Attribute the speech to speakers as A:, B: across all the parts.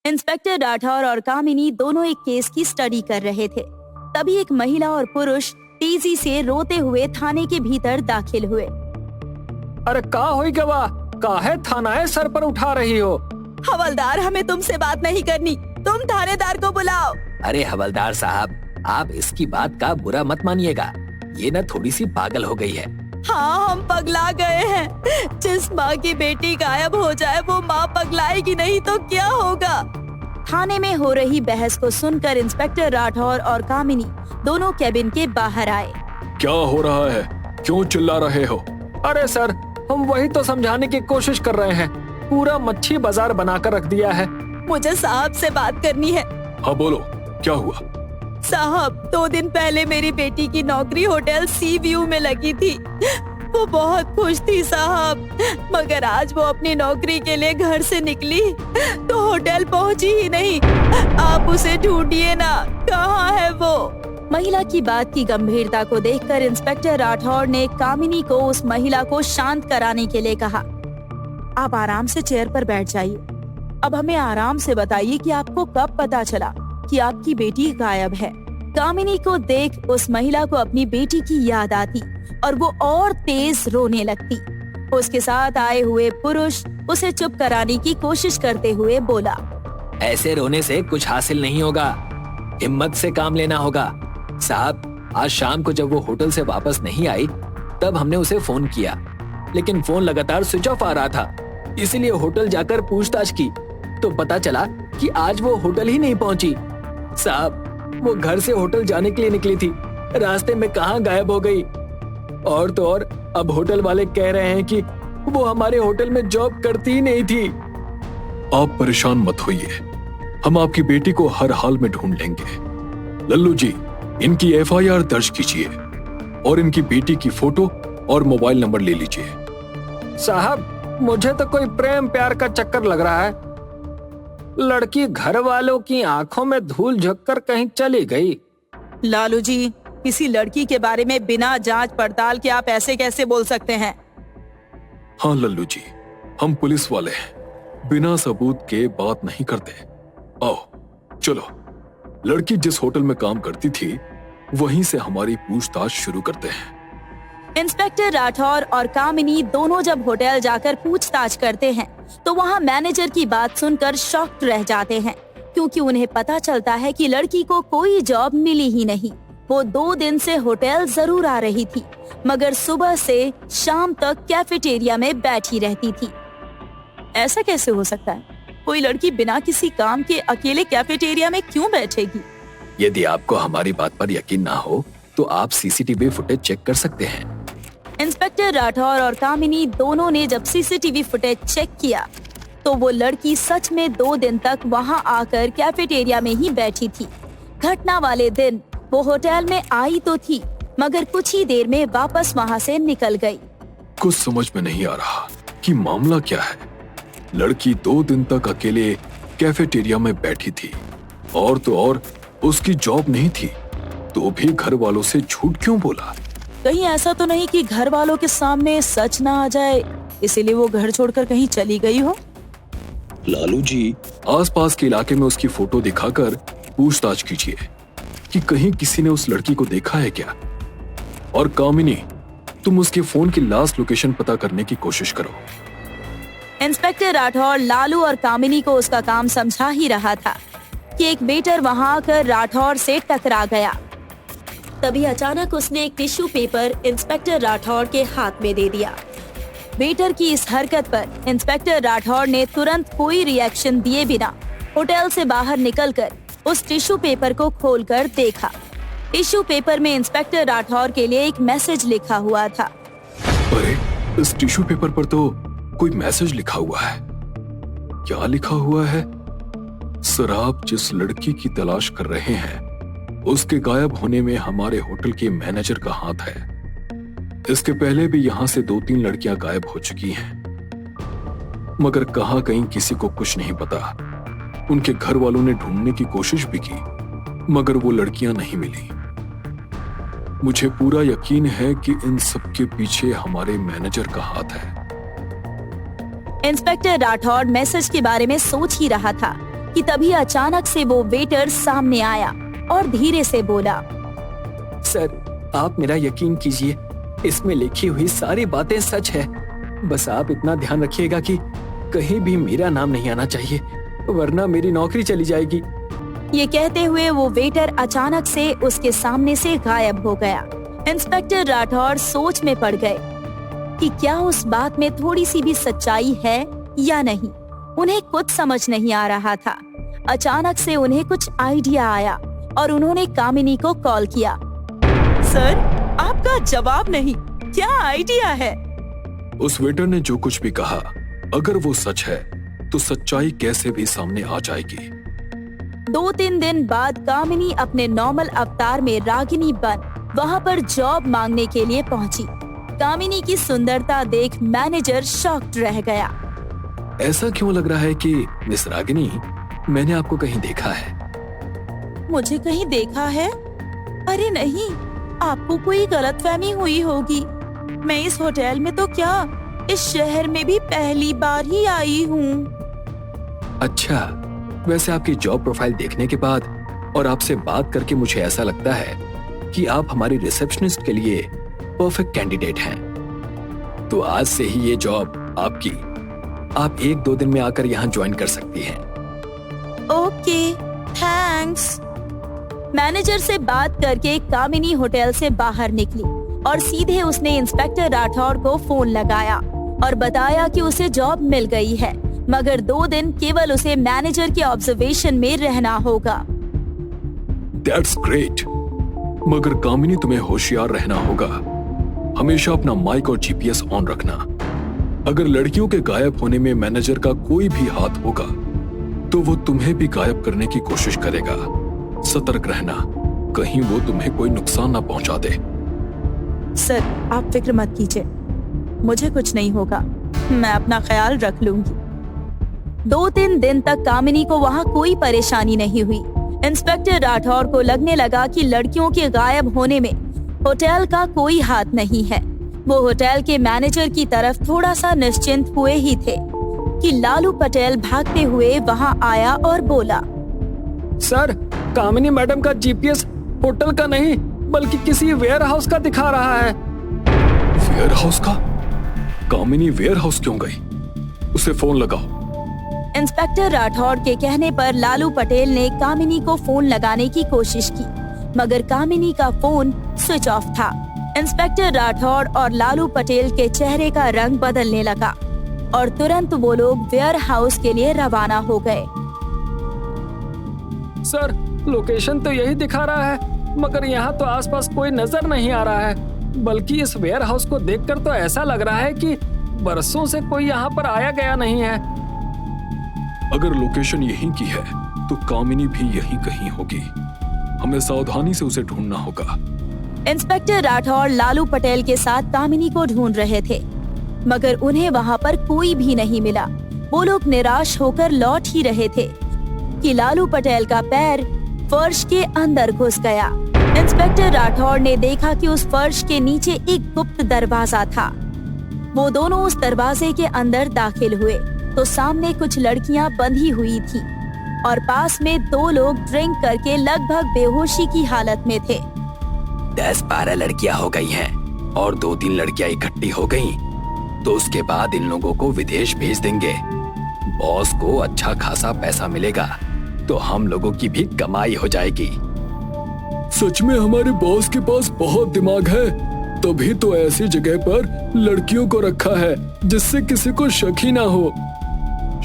A: Inspector Rathore और कामिनी दोनों एक केस की स्टडी कर रहे थे। तभी एक महिला और पुरुष तेजी से रोते हुए थाने के भीतर दाखिल हुए।
B: अरे का होई गवा, काहे थानाए सर पर उठा रही हो?
A: हवलदार, हमें तुमसे बात नहीं करनी, तुम थानेदार को बुलाओ।
C: अरे हवलदार साहब, आप इसकी बात का बुरा मत मानिएगा, ये न थोड़ी सी पागल हो गई है।
A: हाँ, हम पगला गए हैं। जिस माँ की बेटी गायब हो जाए वो माँ पगलाएगी नहीं तो क्या होगा? थाने में हो रही बहस को सुनकर इंस्पेक्टर राठौर और कामिनी दोनों कैबिन के बाहर आए।
D: क्या हो रहा है? क्यों चिल्ला रहे हो?
B: अरे सर, हम वही तो समझाने की कोशिश कर रहे हैं, पूरा मच्छी बाजार बनाकर रख दिया है।
A: मुझे साहब से बात करनी है।
D: हाँ बोलो, क्या हुआ?
A: साहब, 2 दिन पहले मेरी बेटी की नौकरी होटल सी व्यू में लगी थी। वो बहुत खुश थी साहब, मगर आज वो अपनी नौकरी के लिए घर से निकली तो होटल पहुंची ही नहीं। आप उसे ढूंढिए ना, कहाँ है वो? महिला की बात की गंभीरता को देखकर इंस्पेक्टर राठौर ने कामिनी को उस महिला को शांत कराने के लिए कहा, आप आराम से चेयर पर बैठ जाइए। अब हमें आराम से बताइए कि आपको कब पता चला कि आपकी बेटी गायब है। कामिनी को देख उस महिला को अपनी बेटी की याद आती और वो और तेज रोने लगती। उसके साथ आए हुए पुरुष उसे चुप कराने की कोशिश करते हुए बोला,
C: ऐसे रोने से कुछ हासिल नहीं होगा, हिम्मत से काम लेना होगा। साहब, आज शाम को जब वो होटल से वापस नहीं आई तब हमने उसे फोन किया, लेकिन फोन लगातार स्विच ऑफ आ रहा था। इसीलिए होटल जाकर पूछताछ की तो पता चला कि आज वो होटल ही नहीं पहुंची। साहब, वो घर से होटल जाने के लिए निकली थी, रास्ते में कहाँ गायब हो गई। और तो और अब होटल वाले कह रहे हैं कि वो हमारे होटल में जॉब करती ही नहीं थी।
D: आप परेशान मत होइए, हम आपकी बेटी को हर हाल में ढूंढ लेंगे। लल्लू जी, इनकी एफआईआर दर्ज कीजिए और इनकी बेटी की फोटो और मोबाइल नंबर ले लीजिए।
B: साहब, मुझे तो कोई प्रेम प्यार का चक्कर लग रहा है। लड़की घर वालों की आंखों में धूल झोंककर कहीं चली गई।
A: लालू जी, किसी लड़की के बारे में बिना जांच पड़ताल के आप ऐसे कैसे बोल सकते हैं?
D: हाँ लल्लू जी, हम पुलिस वाले हैं, बिना सबूत के बात नहीं करते। आओ चलो, लड़की जिस होटल में काम करती थी वहीं से हमारी पूछताछ शुरू करते हैं।
A: इंस्पेक्टर राठौर और कामिनी दोनों जब होटल जाकर पूछताछ करते हैं तो वहाँ मैनेजर की बात सुनकर शॉक्ड रह जाते हैं, क्योंकि उन्हें पता चलता है कि लड़की को कोई जॉब मिली ही नहीं। वो 2 दिन से होटल जरूर आ रही थी, मगर सुबह से शाम तक कैफेटेरिया में बैठी रहती थी। ऐसा कैसे हो सकता है? कोई लड़की बिना किसी काम के अकेले कैफेटेरिया में क्यों बैठेगी?
C: यदि आपको हमारी बात पर यकीन ना हो तो आप सीसीटीवी फुटेज चेक कर सकते हैं।
A: इंस्पेक्टर राठौर और कामिनी दोनों ने जब सीसीटीवी फुटेज चेक किया तो वो लड़की सच में 2 दिन तक वहाँ आकर कैफेटेरिया में ही बैठी थी। घटना वाले दिन वो होटल में आई तो थी, मगर कुछ ही देर में वापस वहाँ से निकल गई।
D: कुछ समझ में नहीं आ रहा कि मामला क्या है। लड़की 2 दिन तक अकेले कैफेटेरिया में बैठी थी और तो और उसकी जॉब नहीं थी, तो भी घर वालों से झूठ क्यों बोला?
A: कहीं ऐसा तो नहीं कि घर वालों के सामने सच ना आ जाए, इसीलिए वो घर छोड़कर कहीं चली गई हो?
D: लालू जी, आसपास के इलाके में उसकी फोटो दिखाकर पूछताछ कीजिए कि कहीं किसी ने उस लड़की को देखा है क्या। और कामिनी, तुम उसके फोन की लास्ट लोकेशन पता करने की कोशिश करो।
A: इंस्पेक्टर राठौर लालू और कामिनी को उसका काम समझा ही रहा था कि एक वेटर वहां आकर राठौर से टकरा गया। तभी अचानक उसने एक टिश्यू पेपर इंस्पेक्टर राठौर के हाथ में दे दिया। वेटर की इस हरकत पर इंस्पेक्टर राठौर ने तुरंत कोई रिएक्शन दिए बिना होटल से बाहर निकलकर उस टिश्यू पेपर को खोलकर देखा। टिश्यू पेपर में इंस्पेक्टर राठौर के लिए एक मैसेज लिखा हुआ था।
D: अरे, इस टिश्यू पेपर पर तो कोई मैसेज लिखा हुआ है। क्या लिखा हुआ है? सर, आप जिस लड़की की तलाश कर रहे हैं उसके गायब होने में हमारे होटल के मैनेजर का हाथ है। इसके पहले भी यहाँ से 2-3 लड़कियां गायब हो चुकी हैं, मगर कहाँ कहीं किसी को कुछ नहीं पता। उनके घर वालों ने ढूंढने की कोशिश भी की, मगर वो लड़कियां नहीं मिली। मुझे पूरा यकीन है कि इन सब के पीछे हमारे मैनेजर का हाथ है।
A: इंस्पेक्टर राठौर मैसेज के बारे में सोच ही रहा था कि तभी अचानक से वो वेटर सामने आया और धीरे से बोला,
C: सर, आप मेरा यकीन कीजिए, इसमें लिखी हुई सारी बातें सच है। बस आप इतना ध्यान रखिएगा कि कहीं भी मेरा नाम नहीं आना चाहिए, वरना मेरी नौकरी चली जाएगी।
A: ये कहते हुए वो वेटर अचानक से उसके सामने से गायब हो गया। इंस्पेक्टर राठौर सोच में पड़ गए कि क्या उस बात में थोड़ी सी भी सच्चाई है या नहीं। उन्हें कुछ समझ नहीं आ रहा था। अचानक से उन्हें कुछ आइडिया आया और उन्होंने कामिनी को कॉल किया। सर, आपका जवाब नहीं, क्या आइडिया है?
D: उस वेटर ने जो कुछ भी कहा, अगर वो सच है तो सच्चाई कैसे भी सामने आ जाएगी।
A: 2-3 दिन बाद कामिनी अपने नॉर्मल अवतार में रागिनी बन वहाँ पर जॉब मांगने के लिए पहुँची। कामिनी की सुंदरता देख मैनेजर शॉक्ड रह गया।
C: ऐसा क्यों लग रहा है कि मिस रागिनी, मैंने आपको कहीं देखा है?
A: मुझे कहीं देखा है? अरे नहीं, आपको कोई गलतफहमी हुई होगी। मैं इस होटल में तो क्या, इस शहर में भी पहली बार ही आई हूँ।
C: अच्छा, वैसे आपकी जॉब प्रोफाइल देखने के बाद और आपसे बात करके मुझे ऐसा लगता है कि आप हमारी रिसेप्शनिस्ट के लिए परफेक्ट कैंडिडेट हैं। तो आज से ही ये जॉब आपकी। आप 1-2 दिन में आकर यहाँ ज्वाइन कर सकती हैं।
A: Okay, thanks. मैनेजर से बात करके कामिनी होटल से बाहर निकली और सीधे उसने इंस्पेक्टर राठौर को फोन लगाया और बताया कि उसे जॉब मिल गई है, मगर 2 दिन केवल उसे मैनेजर के ऑब्जर्वेशन में रहना होगा।
D: That's great. मगर कामिनी, तुम्हें होशियार रहना होगा। हमेशा अपना माइक और जीपीएस ऑन रखना। अगर लड़कियों के गायब होने में मैनेजर का कोई भी हाथ होगा तो वो तुम्हें भी गायब करने की कोशिश करेगा। सतर्क रहना, कहीं वो तुम्हें कोई नुकसान ना पहुंचा दे।
A: सर, आप फिक्र मत कीजिए, मुझे कुछ नहीं होगा, मैं अपना ख्याल रख लूंगी। 2-3 दिन तक कामिनी को वहाँ कोई परेशानी नहीं हुई। इंस्पेक्टर राठौर को लगने लगा कि लड़कियों के गायब होने में होटल का कोई हाथ नहीं है। वो होटल के मैनेजर की तरफ थोड़ा सा निश्चिंत हुए ही थे कि लालू पटेल भागते हुए वहाँ आया और बोला,
B: सर, कामिनी मैडम का जीपीएस होटल का नहीं बल्कि किसी वेयर हाउस का दिखा रहा है।
D: वेयर हाउस का? कामिनी वेयर हाउस क्यों गई? उसे फोन लगाओ।
A: इंस्पेक्टर राठौर के कहने पर लालू पटेल ने कामिनी को फोन लगाने की कोशिश की, मगर कामिनी का फोन स्विच ऑफ था। इंस्पेक्टर राठौर और लालू पटेल के चेहरे का रंग बदलने लगा और तुरंत वो लोग वेयर हाउस के लिए रवाना हो गए।
B: सर, लोकेशन तो यही दिखा रहा है, मगर यहाँ तो आसपास कोई नजर नहीं आ रहा है। बल्कि इस वेयर हाउस को देखकर तो ऐसा लग रहा है कि बरसों से कोई यहाँ पर आया गया नहीं है।
D: अगर लोकेशन यहीं की है तो कामिनी भी यहीं कहीं होगी। हमें सावधानी से उसे ढूंढना होगा।
A: इंस्पेक्टर राठौर लालू पटेल के साथ कामिनी को ढूंढ रहे थे, मगर उन्हें वहाँ पर कोई भी नहीं मिला। वो लोग निराश होकर लौट ही रहे थे कि लालू पटेल का पैर फर्श के अंदर घुस गया। इंस्पेक्टर राठौर ने देखा कि उस फर्श के नीचे एक गुप्त दरवाजा था। वो दोनों उस दरवाजे के अंदर दाखिल हुए तो सामने कुछ लड़कियां बंधी हुई थी और पास में 2 लोग ड्रिंक करके लगभग बेहोशी की हालत में थे।
C: 10-12 लड़कियां हो गई हैं और 2-3 लड़कियां इकट्ठी हो गईं, तो उसके बाद इन लोगों को विदेश भेज देंगे। बॉस को अच्छा खासा पैसा मिलेगा तो हम लोगों की भी कमाई हो जाएगी।
D: सच में हमारे बॉस के पास बहुत दिमाग है, तभी तो ऐसी जगह पर लड़कियों को रखा है जिससे किसी को शक ही ना हो।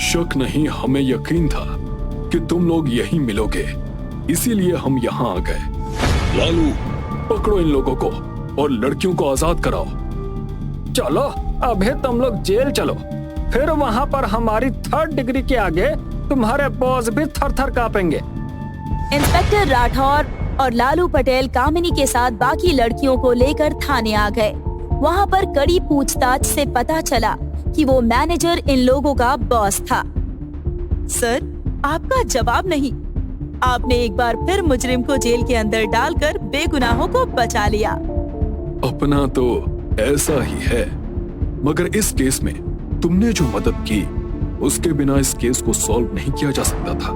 D: शक नहीं, हमें यकीन था कि तुम लोग यहीं मिलोगे, इसीलिए हम यहाँ आ गए। लालू, पकड़ो इन लोगों को और लड़कियों को आजाद कराओ।
B: चलो, अभी तुम लोग जेल चलो, फिर वहाँ पर हमारी 3rd डिग्री के आगे तुम्हारे बॉस भी थर-थर कांपेंगे।
A: इंस्पेक्टर राठौर और लालू पटेल कामिनी के साथ बाकी लड़कियों को लेकर थाने आ गए। वहाँ पर कड़ी पूछताछ से पता चला कि वो मैनेजर इन लोगों का बॉस था। सर, आपका जवाब नहीं। आपने एक बार फिर मुजरिम को जेल के अंदर डालकर बेगुनाहों को बचा लिया।
D: अपना तो ऐसा ही है, मगर इस केस में तुमने जो मदद की उसके बिना इस केस को सॉल्व नहीं किया जा सकता था।